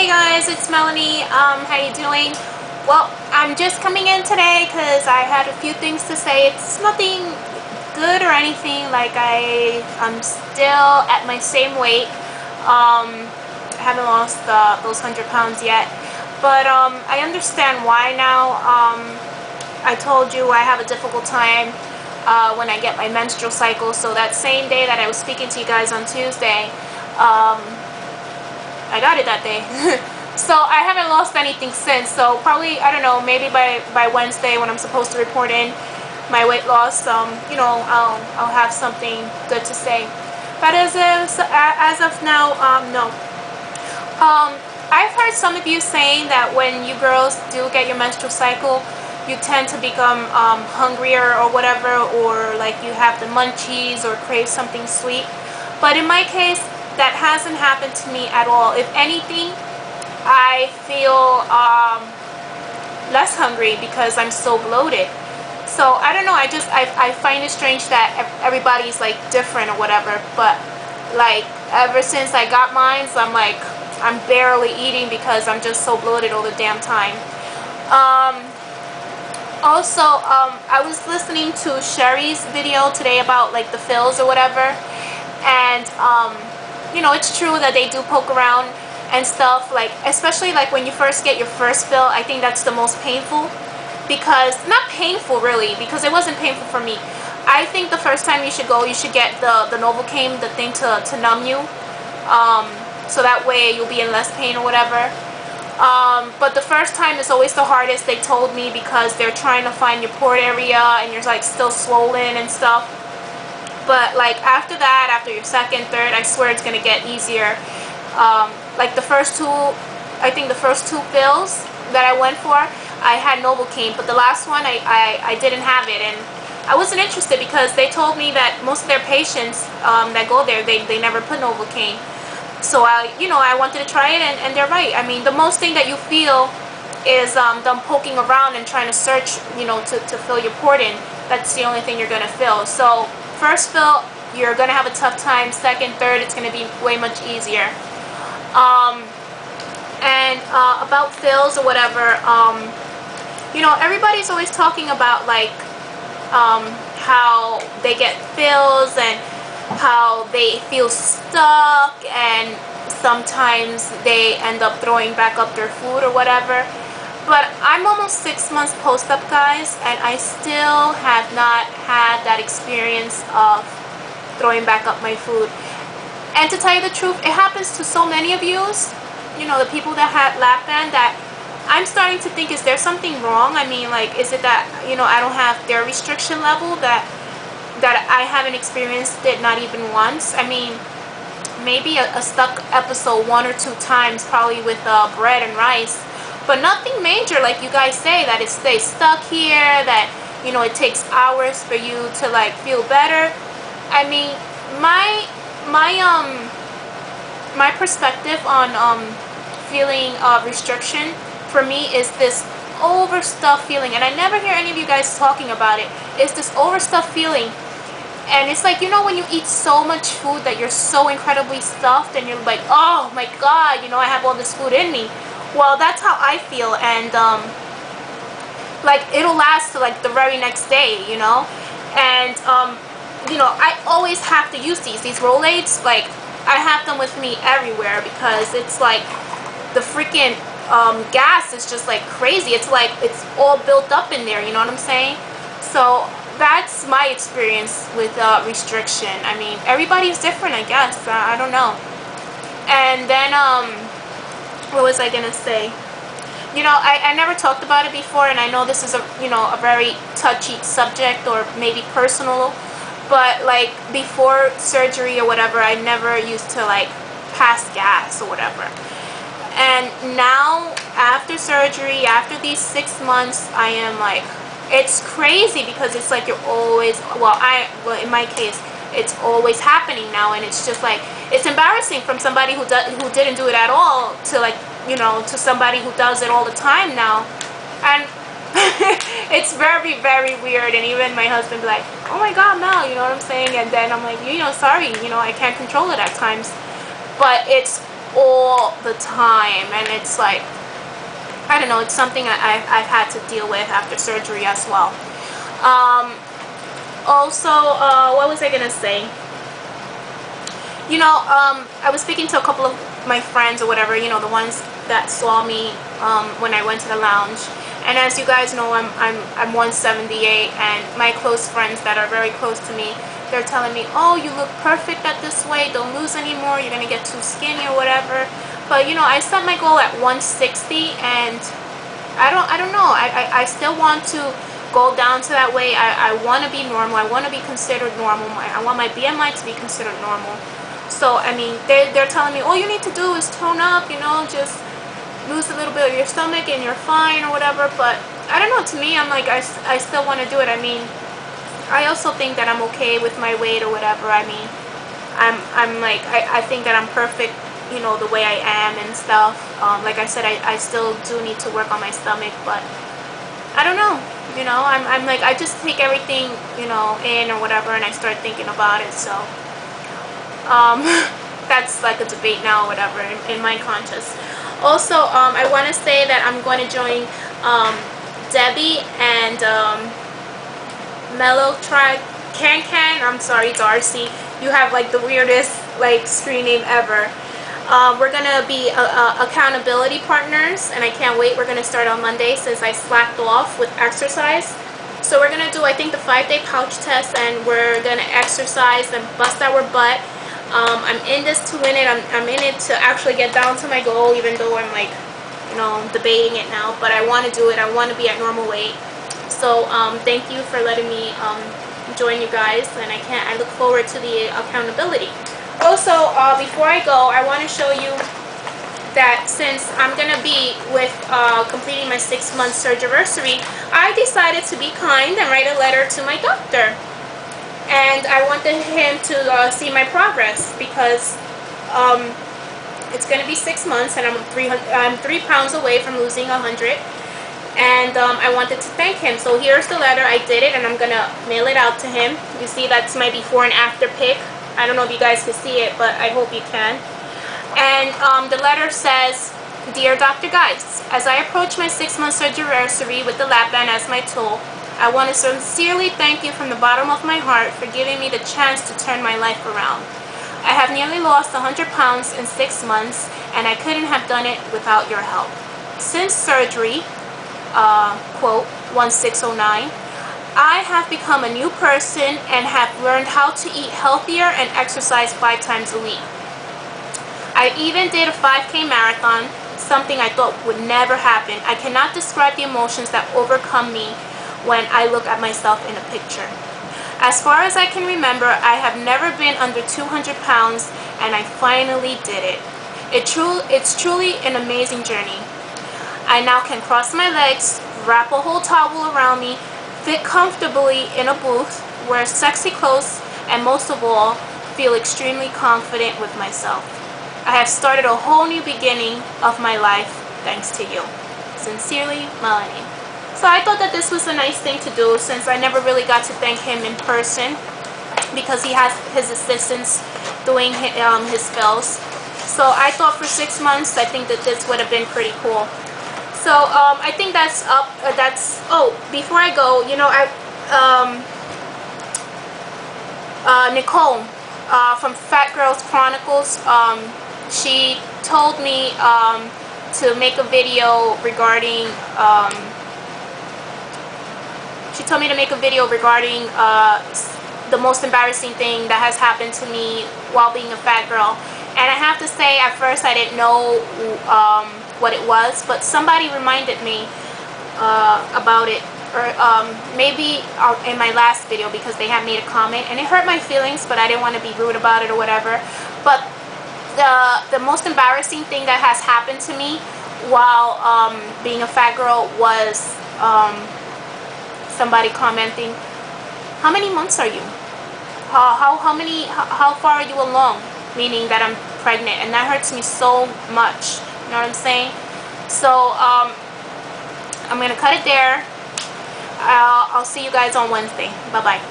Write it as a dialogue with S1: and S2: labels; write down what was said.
S1: Hey guys, it's Melanie. How you doing? Well, I'm just coming in today because I had a few things to say. It's nothing good or anything. Like I'm still at my same weight. I haven't lost those 100 pounds yet, but I understand why now. I told you I have a difficult time when I get my menstrual cycle. So that same day that I was speaking to you guys on Tuesday, I got it that day. So I haven't lost anything since. So probably, I don't know, maybe by Wednesday when I'm supposed to report in my weight loss, I'll have something good to say. But as of now, no. I've heard some of you saying that when you girls do get your menstrual cycle, you tend to become hungrier or whatever, or like you have the munchies or crave something sweet. But in my case, that hasn't happened to me at all. If anything, I feel less hungry because I'm so bloated. So I don't know, I find it strange that everybody's like different or whatever, but like ever since I got mine, so I'm barely eating because I'm just so bloated all the damn time. Also, I was listening to Sherry's video today about like the fills or whatever, and you know, it's true that they do poke around and stuff, like especially like when you first get your first fill. I think that's the most painful, because not painful really, because it wasn't painful for me. I think the first time you should go, you should get the Novocaine, the thing to numb you, so that way you'll be in less pain or whatever. But the first time is always the hardest, they told me, because they're trying to find your port area and you're like still swollen and stuff. But like after that, after your second, third, I swear it's gonna get easier. Like the first two, I think the first two fills that I went for, I had Novocaine, but the last one I didn't have it, and I wasn't interested because they told me that most of their patients that go there, they never put Novocaine. So I wanted to try it, and they're right. I mean, the most thing that you feel is them poking around and trying to search, to fill your port in. That's the only thing you're gonna feel. So first fill, you're gonna have a tough time. Second, third, it's gonna be way much easier. About fills or whatever, everybody's always talking about like how they get fills and how they feel stuck, and sometimes they end up throwing back up their food or whatever. But I'm almost 6 months post-up, guys, and I still have not had that experience of throwing back up my food. And to tell you the truth, it happens to so many of yous, the people that had lap band, that I'm starting to think, is there something wrong? I mean, like, is it that, I don't have their restriction level, that I haven't experienced it not even once? I mean, maybe a stuck episode 1 or 2 times, probably with bread and rice, but nothing major, like you guys say, that it stays stuck here, that, it takes hours for you to, like, feel better. I mean, my perspective on feeling restriction for me is this overstuffed feeling, and I never hear any of you guys talking about it. It's this overstuffed feeling, and it's like, when you eat so much food that you're so incredibly stuffed, and you're like, oh my god, I have all this food in me. Well, that's how I feel, and like it'll last to like the very next day, and I always have to use these Rolaids. Like, I have them with me everywhere because it's like the freaking gas is just like crazy. It's like it's all built up in there, you know what I'm saying? So that's my experience with restriction. I mean, everybody's different, I guess. I don't know. And then what was I gonna say? I never talked about it before, and I know this is a very touchy subject, or maybe personal, but like before surgery or whatever, I never used to like pass gas or whatever. And now after surgery, after these 6 months, I am like, it's crazy, because it's like you're always, well in my case, it's always happening now, and it's just like, it's embarrassing from somebody who didn't do it at all to like, to somebody who does it all the time now. And it's very, very weird. And even my husband be like, oh my god, Mel, you know what I'm saying? And then I'm like, sorry, I can't control it at times. But it's all the time, and it's like, I don't know, it's something I've had to deal with after surgery as well. Also, what was I gonna say? I was speaking to a couple of my friends or whatever, the ones that saw me when I went to the lounge. And as you guys know, I'm 178, and my close friends that are very close to me, they're telling me, oh, you look perfect at this weight, don't lose anymore, you're gonna get too skinny or whatever. But I set my goal at 160, and I don't know, I still want to go down to that weight. I want to be normal. I want to be considered normal. I want my BMI to be considered normal. So I mean, they're telling me all you need to do is tone up, just lose a little bit of your stomach and you're fine or whatever. But I don't know, to me, I'm like, I still want to do it. I mean, I also think that I'm okay with my weight or whatever. I mean, I'm like, I think that I'm perfect, the way I am and stuff. Like I said, I still do need to work on my stomach, but I don't know. I'm like, I just take everything, in or whatever, and I start thinking about it. So that's like a debate now or whatever in my conscious. Also, I want to say that I'm going to join Debbie and Mellow Tribe Can. I'm sorry, Darcy. You have like the weirdest like screen name ever. We're gonna be accountability partners, and I can't wait. We're gonna start on Monday since I slacked off with exercise. So we're gonna do, I think, the 5-day pouch test, and we're gonna exercise and bust our butt. I'm in this to win it. I'm in it to actually get down to my goal, even though I'm like, debating it now. But I want to do it. I want to be at normal weight. So thank you for letting me join you guys, and I look forward to the accountability. Also, before I go, I want to show you that since I'm going to be with completing my 6-month surgery, I decided to be kind and write a letter to my doctor. And I wanted him to see my progress, because it's going to be 6 months, and I'm 3 pounds away from losing 100. And I wanted to thank him. So here's the letter. I did it, and I'm going to mail it out to him. You see, that's my before and after pic. I don't know if you guys can see it, but I hope you can. And the letter says, Dear Dr. Geis, as I approach my 6-month surgery with the lap band as my tool, I want to sincerely thank you from the bottom of my heart for giving me the chance to turn my life around. I have nearly lost 100 pounds in 6 months, and I couldn't have done it without your help. Since surgery, quote, 1609, I have become a new person and have learned how to eat healthier and exercise 5 times a week. I even did a 5K marathon, something I thought would never happen. I cannot describe the emotions that overcome me when I look at myself in a picture. As far as I can remember, I have never been under 200 pounds, and I finally did it. It's truly an amazing journey. I now can cross my legs, wrap a whole towel around me, fit comfortably in a booth, wear sexy clothes, and most of all, feel extremely confident with myself. I have started a whole new beginning of my life thanks to you. Sincerely, Melanie. So I thought that this was a nice thing to do, since I never really got to thank him in person, because he has his assistants doing his spells. So I thought for 6 months, I think that this would have been pretty cool. So I think that's up. Oh, before I go, Nicole from Fat Girls Chronicles, she told me to make a video regarding. She told me to make a video regarding the most embarrassing thing that has happened to me while being a fat girl. And I have to say, at first I didn't know what it was, but somebody reminded me about it, or maybe in my last video, because they had made a comment, and it hurt my feelings, but I didn't want to be rude about it or whatever. But the most embarrassing thing that has happened to me while being a fat girl was somebody commenting, "How many months are you? How far are you along?" Meaning that I'm pregnant, and that hurts me so much. You know what I'm saying? So I'm gonna cut it there. I'll see you guys on Wednesday. Bye bye.